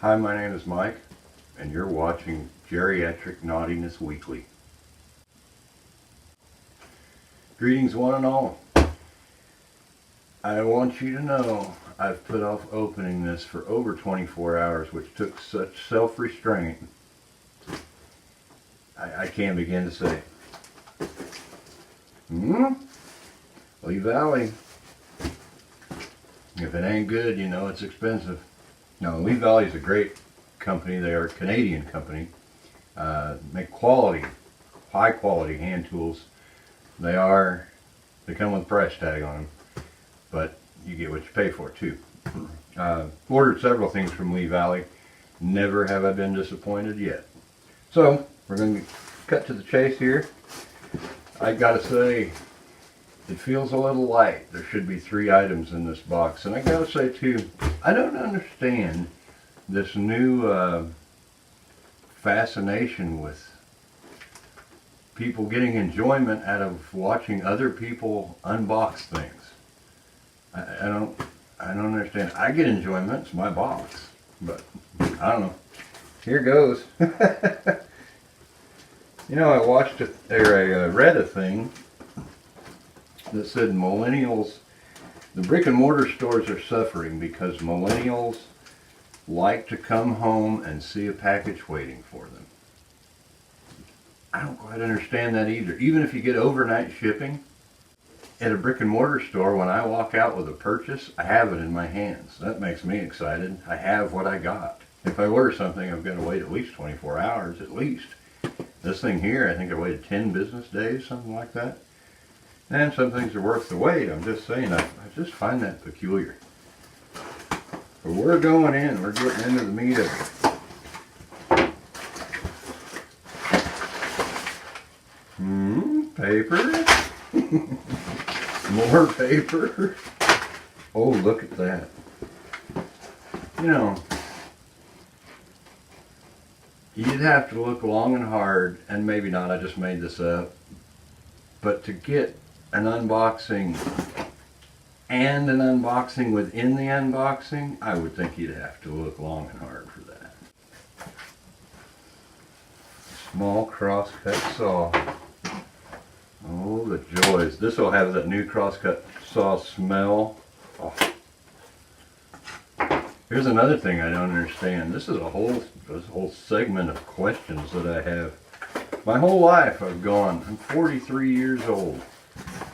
Hi, my name is Mike, and you're watching Geriatric Naughtiness Weekly. Greetings one and all. I want you to know I've put off opening this for over 24 hours, which took such self-restraint. I can't begin to say. Lee Valley. If it ain't good, you know it's expensive. Now, Lee Valley is a great company. They are a Canadian company. Make quality, high quality hand tools. They come with a price tag on them, but you get what you pay for too. Ordered several things from Lee Valley. Never have I been disappointed yet. So we're going to cut to the chase here. I gotta say, it feels a little light. There should be 3 items in this box. And I gotta say too, I don't understand this new fascination with people getting enjoyment out of watching other people unbox things. I don't understand. I get enjoyment, it's my box. But I don't know. Here goes. You know, I watched I read a thing that said millennials, the brick and mortar stores are suffering because millennials like to come home and see a package waiting for them. I don't quite understand that either. Even if you get overnight shipping at a brick and mortar store, when I walk out with a purchase, I have it in my hands. That makes me excited. I have what I got. If I order something, I've got to wait at least 24 hours at least. This thing here, I think I waited 10 business days, something like that. And some things are worth the wait. I'm just saying, I just find that peculiar. But we're going in. We're getting into the meat of it. Paper. More paper. Oh, look at that. You know, you'd have to look long and hard, and maybe not, I just made this up, but to get an unboxing and an unboxing within the unboxing, I would think you'd have to look long and hard for that. Small crosscut saw. Oh, the joys. This will have that new crosscut saw smell. Oh. Here's another thing I don't understand. This is a whole segment of questions that I have. My whole life I'm 43 years old.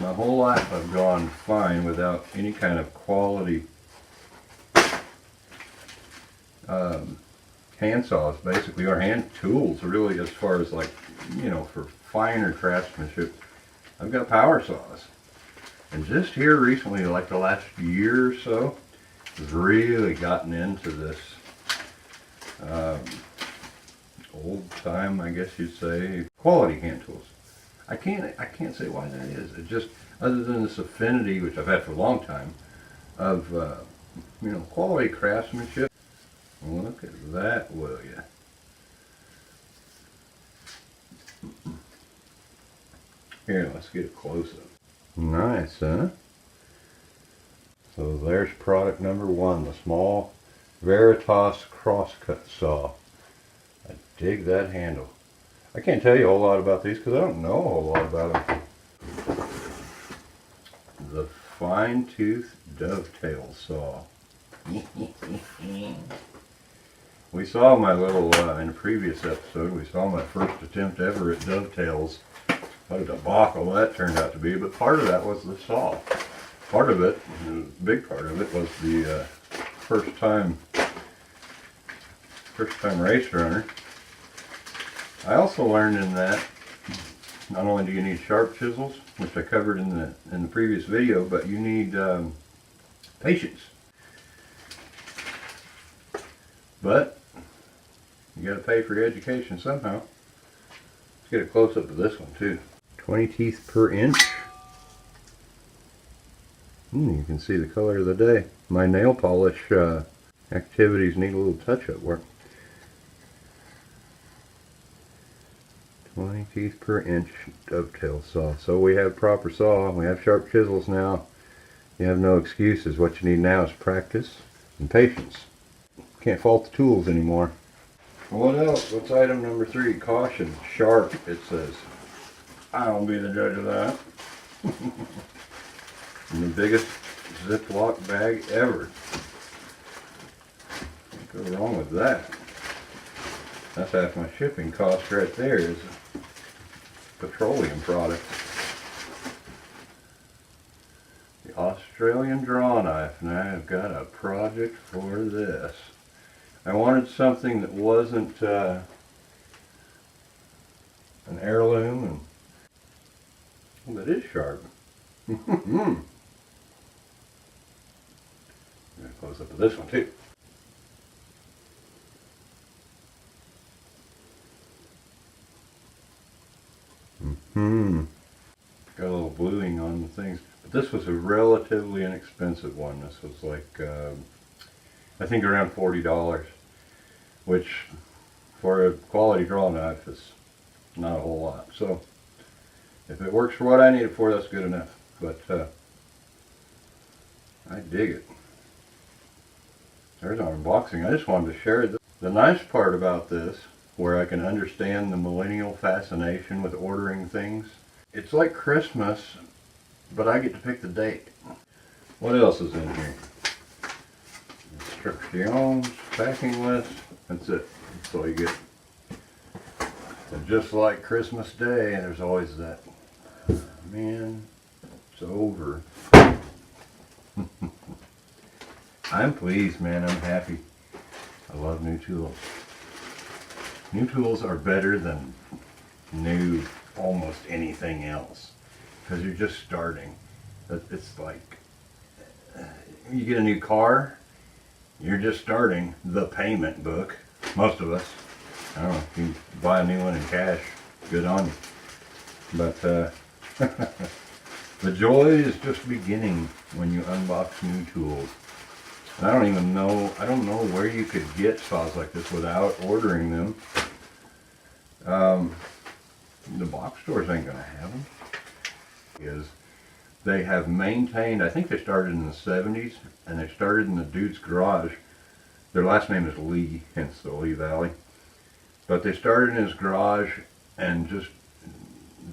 My whole life I've gone fine without any kind of quality hand saws, basically, or hand tools, really, as far as, like, you know, for finer craftsmanship. I've got power saws. And just here recently, like the last year or so, I've really gotten into this old time, I guess you'd say, quality hand tools. I can't say why that is. It just, other than this affinity, which I've had for a long time, of you know, quality craftsmanship. Look at that, will ya? Here, let's get a close-up. Nice, huh? So there's product number 1, the small Veritas crosscut saw. I dig that handle. I can't tell you a whole lot about these because I don't know a whole lot about them. The fine tooth dovetail saw. We saw my little, in a previous episode, we saw my first attempt ever at dovetails. What a debacle that turned out to be, but part of that was the saw. Part of it, the big part of it, was the first time race runner. I also learned in that not only do you need sharp chisels, which I covered in the previous video, but you need patience. But you got to pay for your education somehow. Let's get a close up of this one too. 20 teeth per inch. You can see the color of the day. My nail polish activities need a little touch-up work. 20 teeth per inch dovetail saw. So we have proper saw, we have sharp chisels now. You have no excuses. What you need now is practice and patience. Can't fault the tools anymore. What else? What's item number 3? Caution. Sharp, it says. I don't be the judge of that. And the biggest Ziploc bag ever. Can't go wrong with that. That's half my shipping cost right there, is a petroleum product. The Australian draw knife, and I have got a project for this. I wanted something that wasn't an heirloom, and that is sharp. I'm going to close up to this one too. Got a little bluing on the things, but this was a relatively inexpensive one. This was like I think around $40, which for a quality draw knife is not a whole lot. So if it works for what I need it for, that's good enough. But I dig it. There's our unboxing. I just wanted to share this. The nice part about this, where I can understand the millennial fascination with ordering things, it's like Christmas, but I get to pick the date. What else is in here? Instructions, packing list, that's it. That's all you get. And just like Christmas Day, there's always that, man, it's over. I'm pleased, man, I'm happy. I love new tools. New tools are better than new almost anything else, because you're just starting. It's like, you get a new car, you're just starting the payment book. Most of us. I don't know, if you buy a new one in cash, good on you. But the joy is just beginning when you unbox new tools. And I don't know where you could get files like this without ordering them. The box stores ain't gonna have them. They have maintained, I think they started in the 70s, and they started in the dude's garage. Their last name is Lee, hence the Lee Valley. But they started in his garage, and just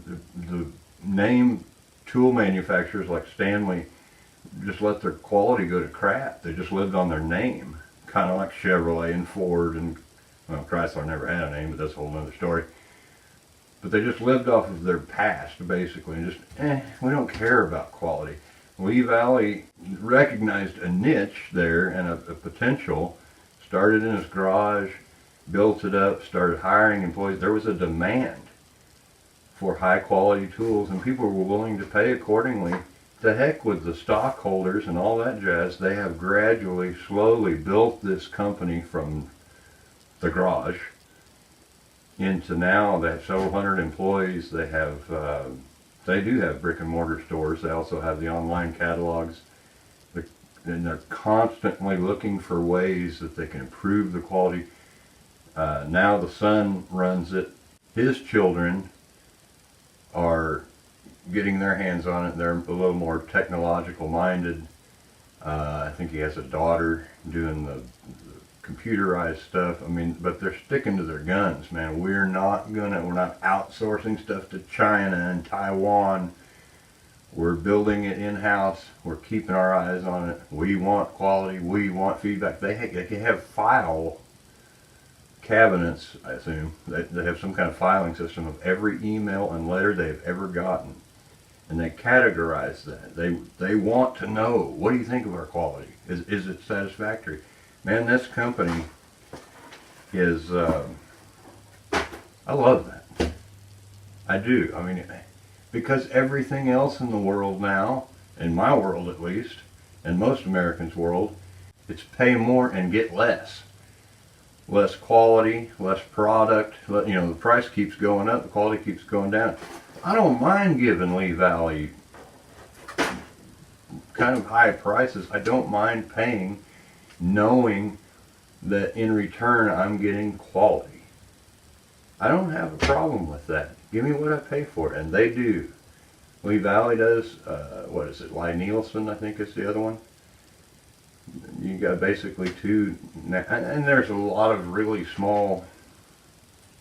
the name tool manufacturers like Stanley just let their quality go to crap. They just lived on their name, kind of like Chevrolet and Ford, and well, Chrysler never had a name, but that's a whole other story. But they just lived off of their past, basically, and just, we don't care about quality. Lee Valley recognized a niche there and a potential, started in his garage, built it up, started hiring employees. There was a demand for high quality tools, and people were willing to pay accordingly. To heck with the stockholders and all that jazz. They have gradually, slowly built this company from the garage into now they have several hundred employees. They have, they do have brick and mortar stores. They also have the online catalogs. And they're constantly looking for ways that they can improve the quality. Now the son runs it. His children are getting their hands on it. They're a little more technological minded. I think he has a daughter doing the computerized stuff. I mean, but they're sticking to their guns, man. We're not outsourcing stuff to China and Taiwan. We're building it in-house. We're keeping our eyes on it. We want quality. We want feedback. They can have file cabinets, I assume. They have some kind of filing system of every email and letter they've ever gotten. And they categorize that. They want to know, what do you think of our quality? Is it satisfactory? Man, this company is, I love that. I do. I mean, because everything else in the world now, in my world at least, and most Americans' world, it's pay more and get less. Less quality, less product. You know, the price keeps going up, the quality keeps going down. I don't mind giving Lee Valley kind of high prices. I don't mind paying, knowing that in return I'm getting quality. I don't have a problem with that. Give me what I pay for it, and they do. Lee Valley does. What is it? Ly Nielsen, I think is the other one. You got basically two, and there's a lot of really small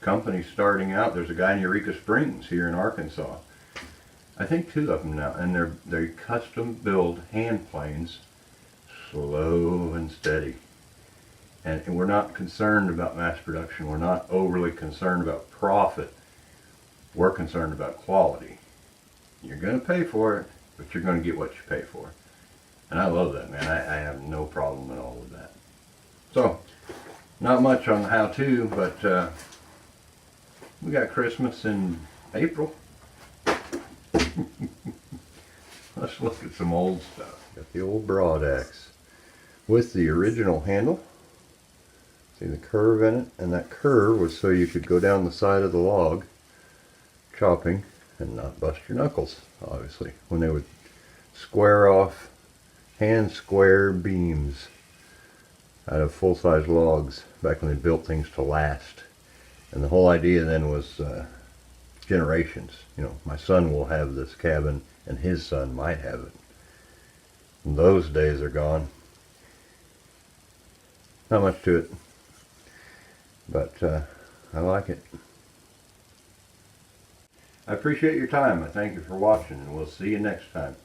companies starting out. There's a guy in Eureka Springs here in Arkansas. I think two of them now, and they're custom build hand planes, slow and steady. And we're not concerned about mass production. We're not overly concerned about profit. We're concerned about quality. You're going to pay for it, but you're going to get what you pay for. And I love that, man. I have no problem at all with that. So, not much on the how-to, but we got Christmas in April. Let's look at some old stuff. Got the old broad axe with the original handle. See the curve in it? And that curve was so you could go down the side of the log chopping and not bust your knuckles, obviously, when they would square off hand square beams out of full-size logs back when they built things to last. And the whole idea then was generations. You know, my son will have this cabin and his son might have it. And those days are gone. Not much to it, but I like it. I appreciate your time. I thank you for watching, and we'll see you next time.